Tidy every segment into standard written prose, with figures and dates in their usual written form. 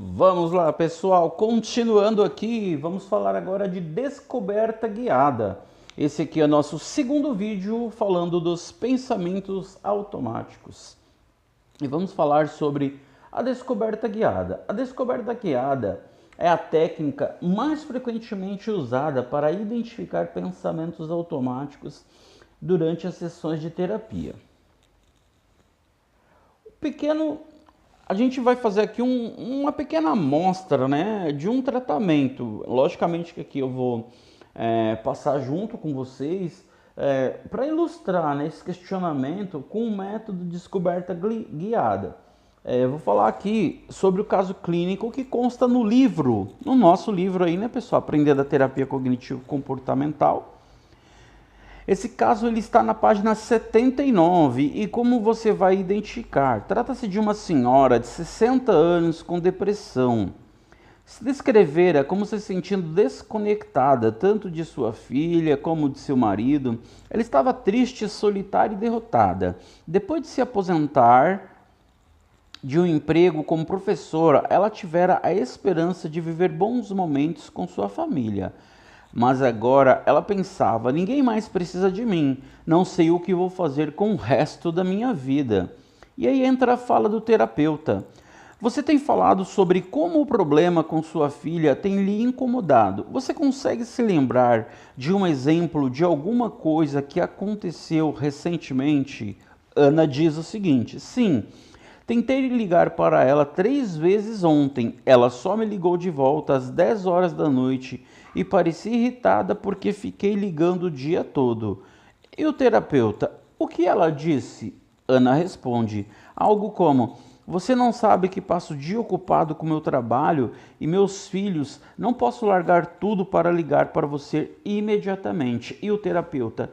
Vamos lá, pessoal, continuando aqui, vamos falar agora de descoberta guiada. Esse aqui é nosso segundo vídeo falando dos pensamentos automáticos. E vamos falar sobre a descoberta guiada. A descoberta guiada é a técnica mais frequentemente usada para identificar pensamentos automáticos durante as sessões de terapia. A gente vai fazer aqui uma pequena amostra, né, de um tratamento. Logicamente que aqui eu vou passar junto com vocês para ilustrar, né, esse questionamento com o método de descoberta guiada. Vou falar aqui sobre o caso clínico que consta no livro, no nosso livro aí, né, pessoal? Aprender da Terapia Cognitivo-Comportamental. Esse caso ele está na página 79 e como você vai identificar? Trata-se de uma senhora de 60 anos com depressão. Se descrevera como se sentindo desconectada tanto de sua filha como de seu marido. Ela estava triste, solitária e derrotada. Depois de se aposentar de um emprego como professora, ela tivera a esperança de viver bons momentos com sua família. Mas agora ela pensava, ninguém mais precisa de mim, não sei o que vou fazer com o resto da minha vida. E aí entra a fala do terapeuta. Você tem falado sobre como o problema com sua filha tem lhe incomodado. Você consegue se lembrar de um exemplo de alguma coisa que aconteceu recentemente? Ana diz o seguinte, sim. Tentei ligar para ela 3 vezes ontem, ela só me ligou de volta às 10 horas da noite e parecia irritada porque fiquei ligando o dia todo. E o terapeuta, o que ela disse? Ana responde, algo como, você não sabe que passo o dia ocupado com meu trabalho e meus filhos, não posso largar tudo para ligar para você imediatamente. E o terapeuta,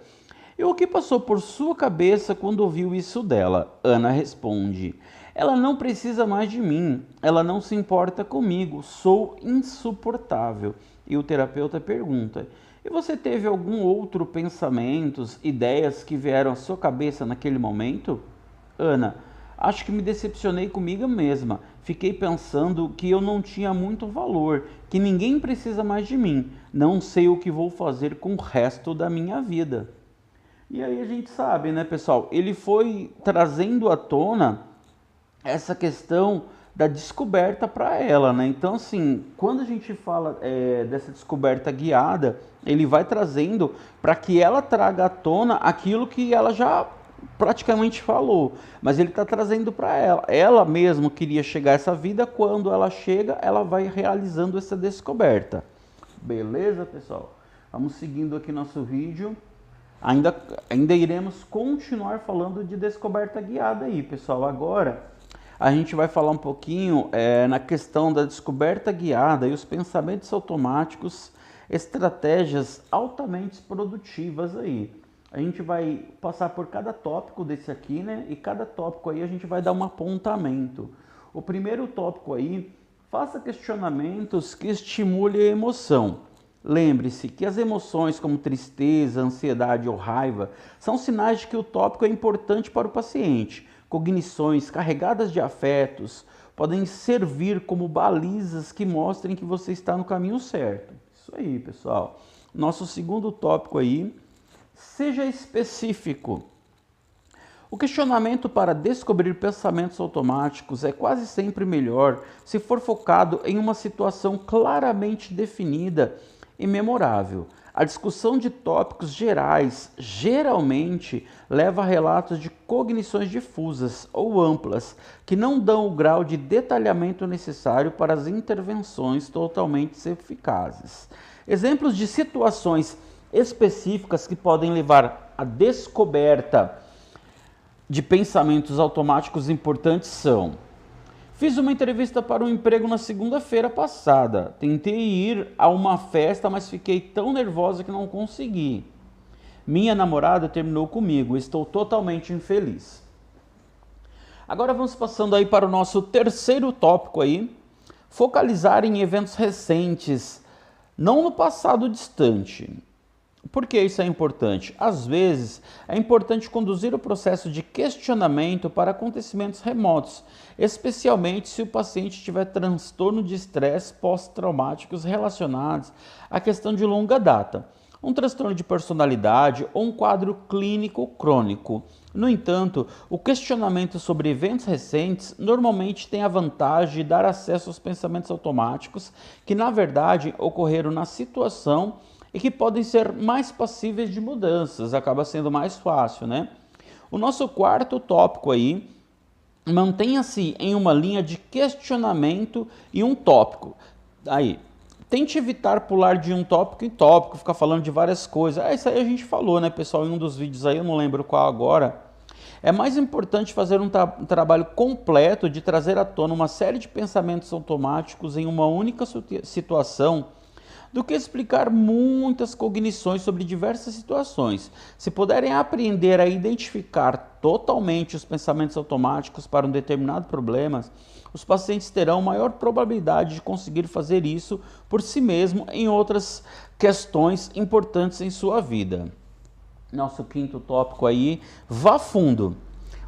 e o que passou por sua cabeça quando ouviu isso dela? Ana responde, ela não precisa mais de mim, ela não se importa comigo, sou insuportável. E o terapeuta pergunta, e você teve algum outro pensamentos, ideias que vieram à sua cabeça naquele momento? Ana, acho que me decepcionei comigo mesma, fiquei pensando que eu não tinha muito valor, que ninguém precisa mais de mim, não sei o que vou fazer com o resto da minha vida. E aí a gente sabe, né, pessoal, ele foi trazendo à tona essa questão da descoberta para ela, né? Então, assim, quando a gente fala dessa descoberta guiada, ele vai trazendo para que ela traga à tona aquilo que ela já praticamente falou, mas ele está trazendo para ela. Ela mesmo queria chegar a essa vida, quando ela chega, ela vai realizando essa descoberta. Beleza, pessoal? Vamos seguindo aqui nosso vídeo. Ainda iremos continuar falando de descoberta guiada aí, pessoal. Agora a gente vai falar um pouquinho na questão da descoberta guiada e os pensamentos automáticos, estratégias altamente produtivas aí. A gente vai passar por cada tópico desse aqui, né? E cada tópico aí a gente vai dar um apontamento. O primeiro tópico aí, faça questionamentos que estimulem a emoção. Lembre-se que as emoções como tristeza, ansiedade ou raiva são sinais de que o tópico é importante para o paciente. Cognições carregadas de afetos podem servir como balizas que mostrem que você está no caminho certo. Isso aí, pessoal. Nosso segundo tópico aí, seja específico. O questionamento para descobrir pensamentos automáticos é quase sempre melhor se for focado em uma situação claramente definida e memorável. A discussão de tópicos gerais geralmente leva a relatos de cognições difusas ou amplas, que não dão o grau de detalhamento necessário para as intervenções totalmente eficazes. Exemplos de situações específicas que podem levar à descoberta de pensamentos automáticos importantes são: fiz uma entrevista para um emprego na segunda-feira passada. Tentei ir a uma festa, mas fiquei tão nervosa que não consegui. Minha namorada terminou comigo. Estou totalmente infeliz. Agora vamos passando aí para o nosso terceiro tópico aí. Focalizar em eventos recentes, não no passado distante. Por que isso é importante? Às vezes, é importante conduzir o processo de questionamento para acontecimentos remotos, especialmente se o paciente tiver transtorno de estresse pós-traumáticos relacionados à questão de longa data, um transtorno de personalidade ou um quadro clínico crônico. No entanto, o questionamento sobre eventos recentes normalmente tem a vantagem de dar acesso aos pensamentos automáticos que, na verdade, ocorreram na situação e que podem ser mais passíveis de mudanças, acaba sendo mais fácil, né? O nosso quarto tópico aí, mantenha-se em uma linha de questionamento e um tópico. Aí, tente evitar pular de um tópico em tópico, ficar falando de várias coisas. Isso aí a gente falou, né, pessoal, em um dos vídeos aí, eu não lembro qual agora. É mais importante fazer um trabalho completo de trazer à tona uma série de pensamentos automáticos em uma única situação do que explicar muitas cognições sobre diversas situações. Se puderem aprender a identificar totalmente os pensamentos automáticos para um determinado problema, os pacientes terão maior probabilidade de conseguir fazer isso por si mesmo em outras questões importantes em sua vida. Nosso quinto tópico aí, vá fundo.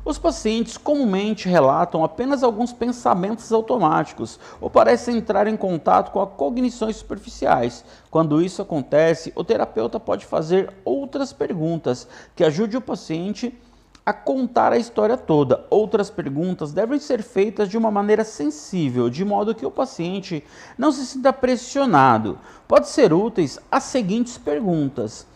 Os pacientes comumente relatam apenas alguns pensamentos automáticos ou parecem entrar em contato com cognições superficiais. Quando isso acontece, o terapeuta pode fazer outras perguntas que ajudem o paciente a contar a história toda. Outras perguntas devem ser feitas de uma maneira sensível, de modo que o paciente não se sinta pressionado. Pode ser úteis as seguintes perguntas: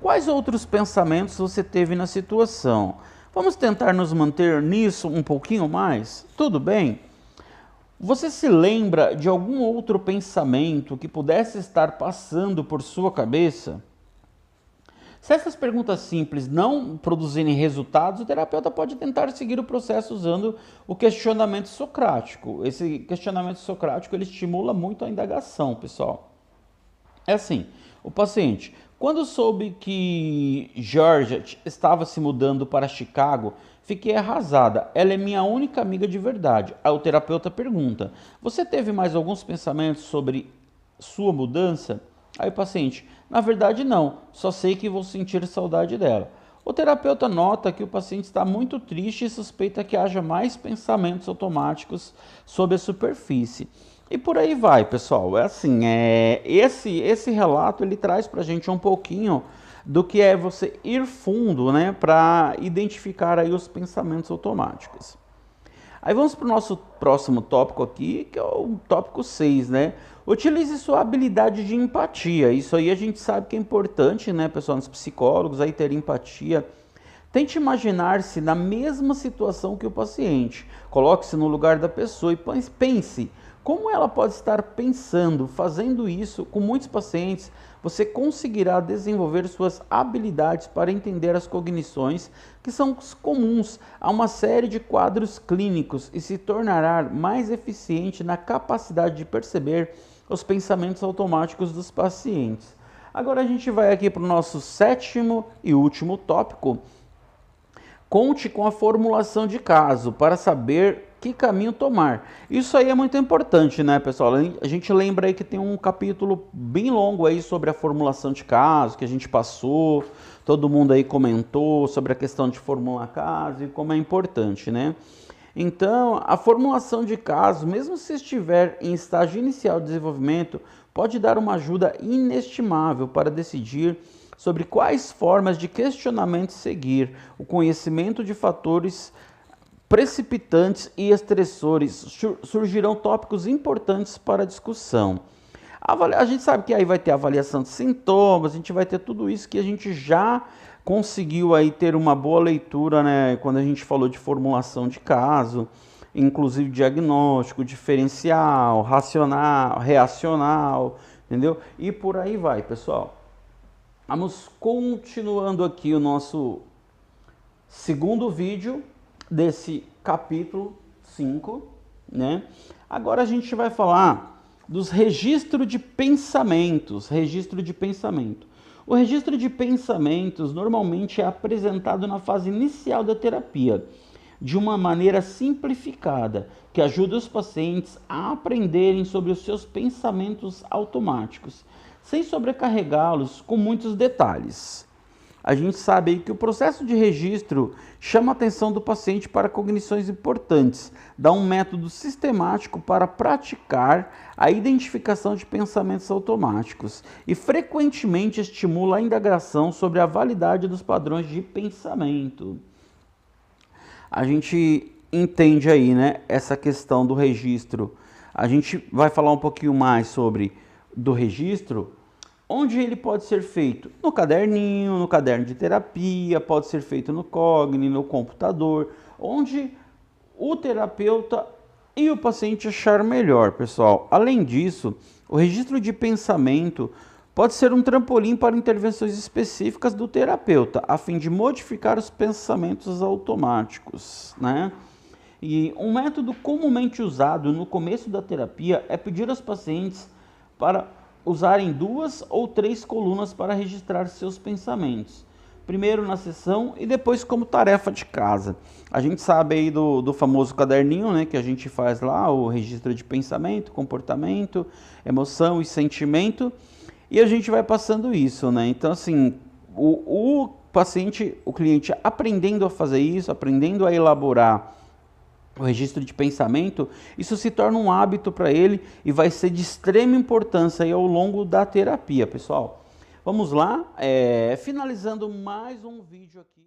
quais outros pensamentos você teve na situação? Vamos tentar nos manter nisso um pouquinho mais? Tudo bem? Você se lembra de algum outro pensamento que pudesse estar passando por sua cabeça? Se essas perguntas simples não produzirem resultados, o terapeuta pode tentar seguir o processo usando o questionamento socrático. Esse questionamento socrático ele estimula muito a indagação, pessoal. É assim, o paciente, quando soube que Georgette estava se mudando para Chicago, fiquei arrasada. Ela é minha única amiga de verdade. Aí o terapeuta pergunta: você teve mais alguns pensamentos sobre sua mudança? Aí o paciente: na verdade não, só sei que vou sentir saudade dela. O terapeuta nota que o paciente está muito triste e suspeita que haja mais pensamentos automáticos sob a superfície. E por aí vai, pessoal. É assim, esse relato ele traz para a gente um pouquinho do que é você ir fundo, né, para identificar aí os pensamentos automáticos. Aí vamos para o nosso próximo tópico aqui, que é o tópico 6, né? Utilize sua habilidade de empatia. Isso aí a gente sabe que é importante, né, pessoal, nos psicólogos, aí ter empatia. Tente imaginar-se na mesma situação que o paciente. Coloque-se no lugar da pessoa e pense como ela pode estar pensando. Fazendo isso com muitos pacientes, você conseguirá desenvolver suas habilidades para entender as cognições que são comuns a uma série de quadros clínicos e se tornará mais eficiente na capacidade de perceber os pensamentos automáticos dos pacientes. Agora a gente vai aqui para o nosso sétimo e último tópico. Conte com a formulação de caso para saber que caminho tomar. Isso aí é muito importante, né, pessoal? A gente lembra aí que tem um capítulo bem longo aí sobre a formulação de caso que a gente passou, todo mundo aí comentou sobre a questão de formular caso e como é importante, né? Então, a formulação de caso, mesmo se estiver em estágio inicial de desenvolvimento, pode dar uma ajuda inestimável para decidir sobre quais formas de questionamento seguir. O conhecimento de fatores precipitantes e estressores surgirão tópicos importantes para a discussão. A gente sabe que aí vai ter avaliação de sintomas, a gente vai ter tudo isso que a gente já conseguiu aí ter uma boa leitura, né, quando a gente falou de formulação de caso, inclusive diagnóstico, diferencial, racional, reacional, entendeu? E por aí vai, pessoal. Vamos continuando aqui o nosso segundo vídeo desse capítulo 5, né? Agora a gente vai falar dos registros de pensamentos, registro de pensamento. O registro de pensamentos normalmente é apresentado na fase inicial da terapia, de uma maneira simplificada, que ajuda os pacientes a aprenderem sobre os seus pensamentos automáticos. sem sobrecarregá-los com muitos detalhes. A gente sabe aí que o processo de registro chama a atenção do paciente para cognições importantes, dá um método sistemático para praticar a identificação de pensamentos automáticos e frequentemente estimula a indagação sobre a validade dos padrões de pensamento. A gente entende aí, né, essa questão do registro. A gente vai falar um pouquinho mais sobre do registro. Onde ele pode ser feito? No caderninho, no caderno de terapia, pode ser feito no Cogni, no computador, onde o terapeuta e o paciente achar melhor, pessoal. Além disso, o registro de pensamento pode ser um trampolim para intervenções específicas do terapeuta, a fim de modificar os pensamentos automáticos, né? E um método comumente usado no começo da terapia é pedir aos pacientes para usarem 2 ou 3 colunas para registrar seus pensamentos. Primeiro na sessão e depois como tarefa de casa. A gente sabe aí do famoso caderninho, né, que a gente faz lá, o registro de pensamento, comportamento, emoção e sentimento. E a gente vai passando isso, né? Então, assim, o paciente, o cliente aprendendo a fazer isso, aprendendo a elaborar o registro de pensamento, isso se torna um hábito para ele e vai ser de extrema importância aí ao longo da terapia, pessoal. Vamos lá, finalizando mais um vídeo aqui.